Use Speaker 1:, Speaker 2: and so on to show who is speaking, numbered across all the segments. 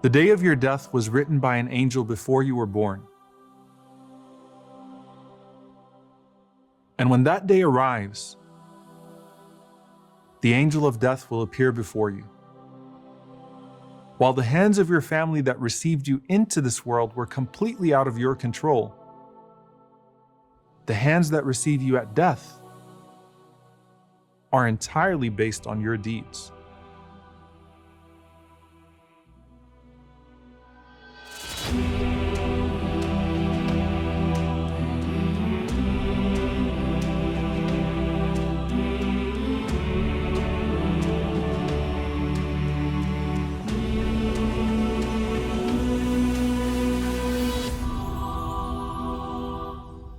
Speaker 1: The day of your death was written by an angel before you were born. And when that day arrives, the angel of death will appear before you. While the hands of your family that received you into this world were completely out of your control, the hands that receive you at death are entirely based on your deeds.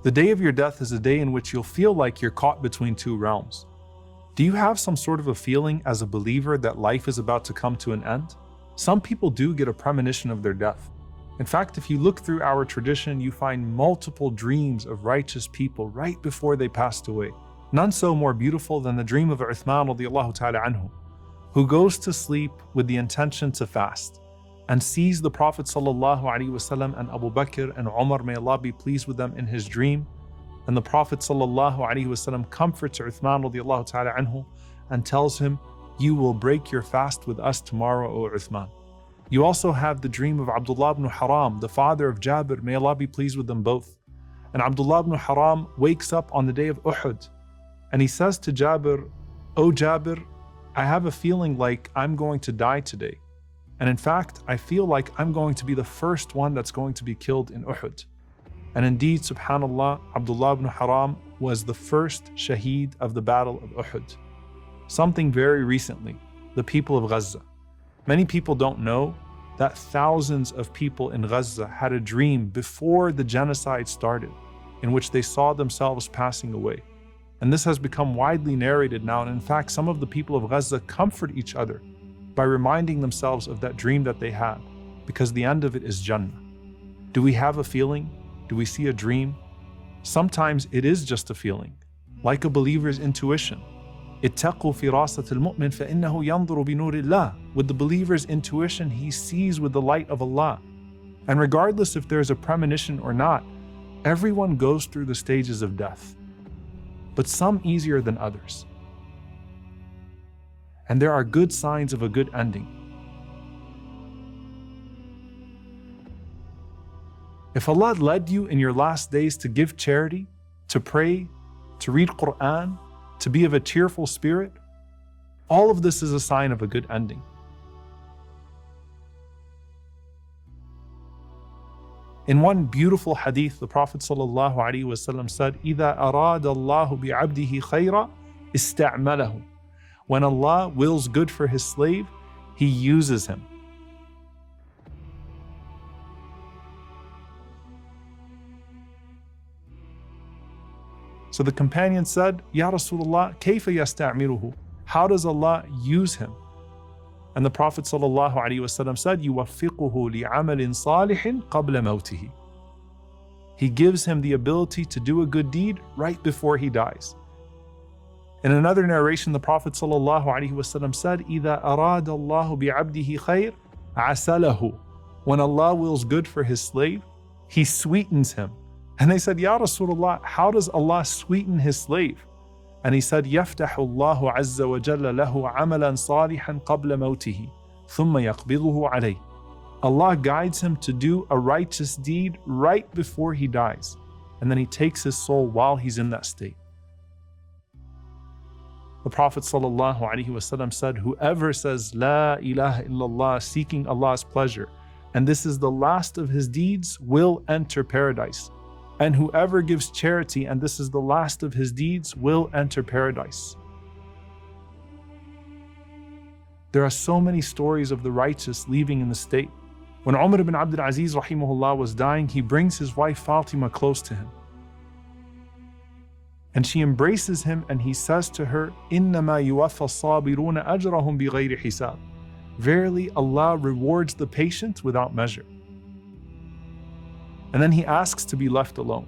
Speaker 1: The day of your death is a day in which you'll feel like you're caught between two realms. Do you have some sort of a feeling as a believer that life is about to come to an end? Some people do get a premonition of their death. In fact, if you look through our tradition, you find multiple dreams of righteous people right before they passed away. None so more beautiful than the dream of Uthman radiallahu ta'ala anhu, who goes to sleep with the intention to fast and sees the Prophet sallallahu alaihi wasallam and Abu Bakr and Umar, may Allah be pleased with them, in his dream. And the Prophet sallallahu alaihi wasallam comforts Uthman radiallahu ta'ala anhu and tells him, "You will break your fast with us tomorrow, O Uthman." You also have the dream of Abdullah ibn Haram, the father of Jabir, may Allah be pleased with them both. And Abdullah ibn Haram wakes up on the day of Uhud and he says to Jabir, "O Jabir, I have a feeling like I'm going to die today. And in fact, I feel like I'm going to be the first one that's going to be killed in Uhud." And indeed, subhanAllah, Abdullah ibn Haram was the first shaheed of the Battle of Uhud. Something very recently, the people of Gaza. Many people don't know that thousands of people in Gaza had a dream before the genocide started, in which they saw themselves passing away. And this has become widely narrated now, and in fact, some of the people of Gaza comfort each other by reminding themselves of that dream that they had, because the end of it is Jannah. Do we have a feeling? Do we see a dream? Sometimes it is just a feeling, like a believer's intuition. اتقوا فراسة المؤمن فإنه ينظر بنور الله. With the believer's intuition, he sees with the light of Allah. And regardless if there's a premonition or not, everyone goes through the stages of death, but some easier than others. And there are good signs of a good ending. If Allah led you in your last days to give charity, to pray, to read Qur'an, to be of a cheerful spirit, all of this is a sign of a good ending. In one beautiful hadith, the Prophet ﷺ said, إِذَا أَرَادَ اللَّهُ بِعَبْدِهِ خَيْرًا اسْتَعْمَلَهُ. When Allah wills good for His slave, He uses him. So the companion said, Ya Rasulullah, كَيْفَ يَسْتَعْمِلُهُ? How does Allah use him? And the Prophet ﷺ said, يُوَفِّقُهُ لِعَمَلٍ صَالِحٍ قَبْلَ مَوْتِهِ. He gives him the ability to do a good deed right before he dies. In another narration, the Prophet ﷺ said, إِذَا أَرَادَ اللَّهُ بِعَبْدِهِ خَيْرٍ عَسَلَهُ. When Allah wills good for His slave, He sweetens him. And they said, Ya Rasulullah, how does Allah sweeten His slave? And he said, يَفْتَحُ اللَّهُ عَزَّ وَجَلَّ لَهُ عَمَلًا صَالِحًا قَبْلَ مَوْتِهِ ثُمَّ يَقْبِضُهُ عَلَيْهِ. Allah guides him to do a righteous deed right before he dies, and then He takes his soul while he's in that state. The Prophet ﷺ said, whoever says, La ilaha illallah, seeking Allah's pleasure, and this is the last of his deeds, will enter paradise. And whoever gives charity, and this is the last of his deeds, will enter paradise. There are so many stories of the righteous leaving in the state. When Umar ibn Abdul Aziz rahimahullah was dying, he brings his wife Fatima close to him. And she embraces him and he says to her, إِنَّمَا يُوَفَّى الصَّابِرُونَ أَجْرَهُمْ بِغَيْرِ حِسَابٍ. Verily, Allah rewards the patient without measure. And then he asks to be left alone.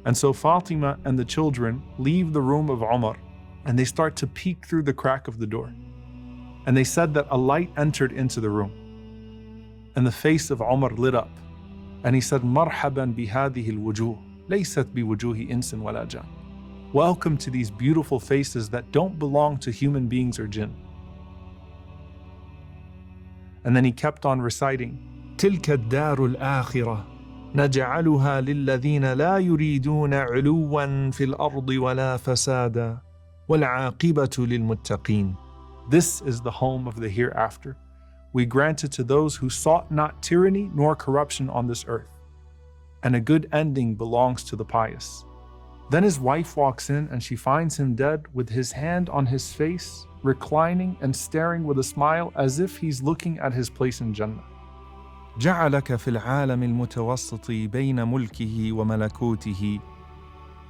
Speaker 1: And so Fatima and the children leave the room of Umar and they start to peek through the crack of the door. And they said that a light entered into the room. And the face of Umar lit up, and he said, "Marhaban bihadihi al-wujuh, laysat biwujuhi insin wala jan." Welcome to these beautiful faces that don't belong to human beings or jinn. And then he kept on reciting, "Tilka ad-daru al-akhirah, naj'aluha lilladhina la yuriduna 'uluwan fil ardi wala fasada, wal 'aqibatu lil muttaqin." This is the home of the hereafter. We grant it to those who sought not tyranny nor corruption on this earth. And a good ending belongs to the pious. Then his wife walks in and she finds him dead with his hand on his face, reclining and staring with a smile as if he's looking at his place in Jannah.
Speaker 2: جعلك في العالم المتوسط بين ملكه وملكوته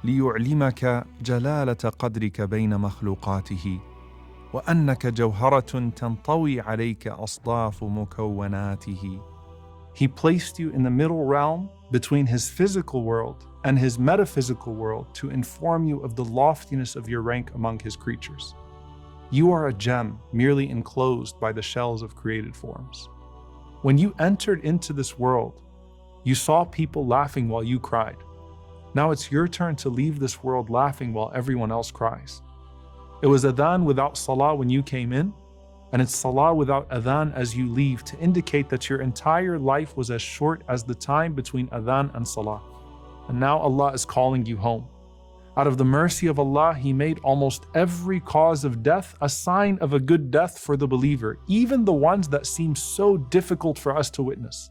Speaker 2: ليعلمك جلالة قدرك بين مخلوقاته وأنك جوهرة تنطوي عليك أصداف مكوناته.
Speaker 1: He placed you in the middle realm between his physical world and his metaphysical world to inform you of the loftiness of your rank among his creatures. You are a gem merely enclosed by the shells of created forms. When you entered into this world, you saw people laughing while you cried. Now it's your turn to leave this world laughing while everyone else cries. It was adhan without salah when you came in, and it's salah without adhan as you leave to indicate that your entire life was as short as the time between adhan and salah. And now Allah is calling you home. Out of the mercy of Allah, He made almost every cause of death a sign of a good death for the believer, even the ones that seem so difficult for us to witness.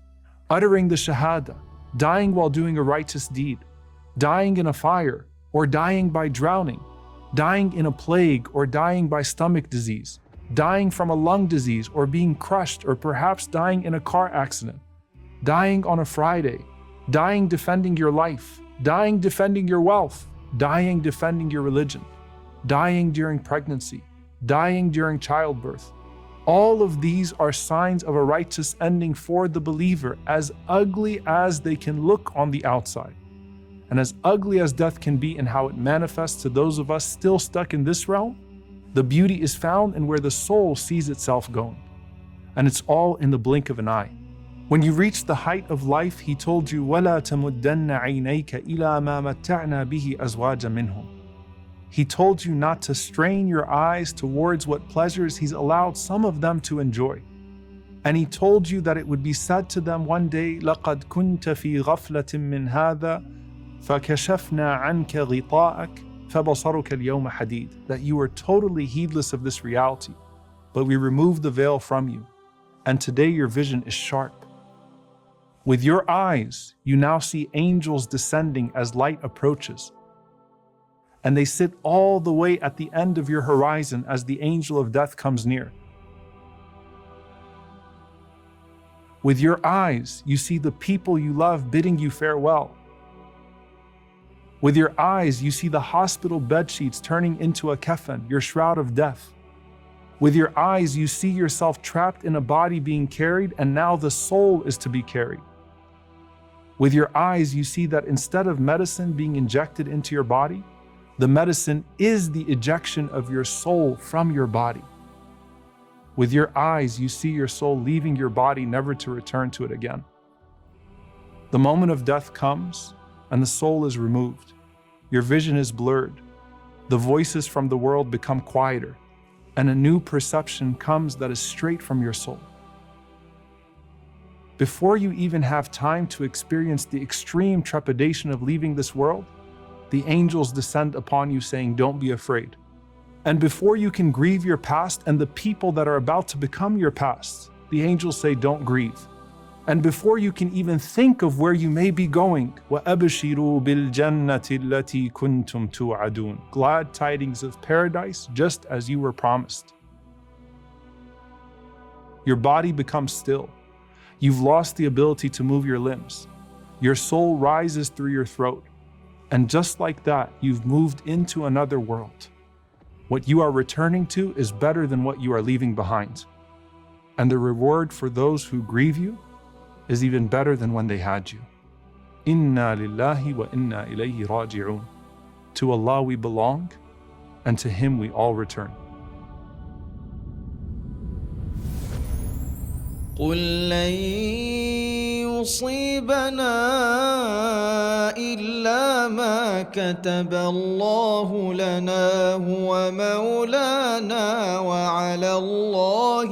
Speaker 1: Uttering the shahada, dying while doing a righteous deed, dying in a fire, or dying by drowning, dying in a plague or dying by stomach disease, dying from a lung disease or being crushed or perhaps dying in a car accident, dying on a Friday, dying defending your life, dying defending your wealth, dying defending your religion, dying during pregnancy, dying during childbirth. All of these are signs of a righteous ending for the believer, as ugly as they can look on the outside. And as ugly as death can be in how it manifests to those of us still stuck in this realm, the beauty is found in where the soul sees itself going. And it's all in the blink of an eye. When you reach the height of life, He told you, وَلَا تَمُدَّنَّ عَيْنَيْكَ إِلَى مَا مَتَّعْنَا بِهِ أَزْوَاجًا مِّنْهُمْ. He told you not to strain your eyes towards what pleasures He's allowed some of them to enjoy. And He told you that it would be said to them one day, لَقَدْ كُنْتَ فِي غَفْلَةٍ مِّنْ هَذَا فَكَشَفْنَا عَنْكَ غِطَاءَكَ فَبَصَرُكَ الْيَوْمَ حَدِيدٌ. That you were totally heedless of this reality, but we removed the veil from you, and today your vision is sharp. With your eyes, you now see angels descending as light approaches. And they sit all the way at the end of your horizon as the angel of death comes near. With your eyes, you see the people you love bidding you farewell. With your eyes, you see the hospital bedsheets turning into a kafan, your shroud of death. With your eyes, you see yourself trapped in a body being carried, and now the soul is to be carried. With your eyes, you see that instead of medicine being injected into your body, the medicine is the ejection of your soul from your body. With your eyes, you see your soul leaving your body, never to return to it again. The moment of death comes, and the soul is removed. Your vision is blurred. The voices from the world become quieter, and a new perception comes that is straight from your soul. Before you even have time to experience the extreme trepidation of leaving this world, the angels descend upon you saying, "Don't be afraid." And before you can grieve your past and the people that are about to become your past, the angels say, "Don't grieve." And before you can even think of where you may be going, وَأَبْشِرُوا بِالْجَنَّةِ الَّتِي كُنْتُمْ تُوعَدُونَ. Glad tidings of paradise, just as you were promised. Your body becomes still. You've lost the ability to move your limbs. Your soul rises through your throat. And just like that, you've moved into another world. What you are returning to is better than what you are leaving behind. And the reward for those who grieve you is even better than when they had you. Inna lillahi wa inna ilayhi raji'un. To Allah we belong, and to Him we all return.
Speaker 3: قل لن يصيبنا إلا ما كتب الله لنا هو مولانا وعلى الله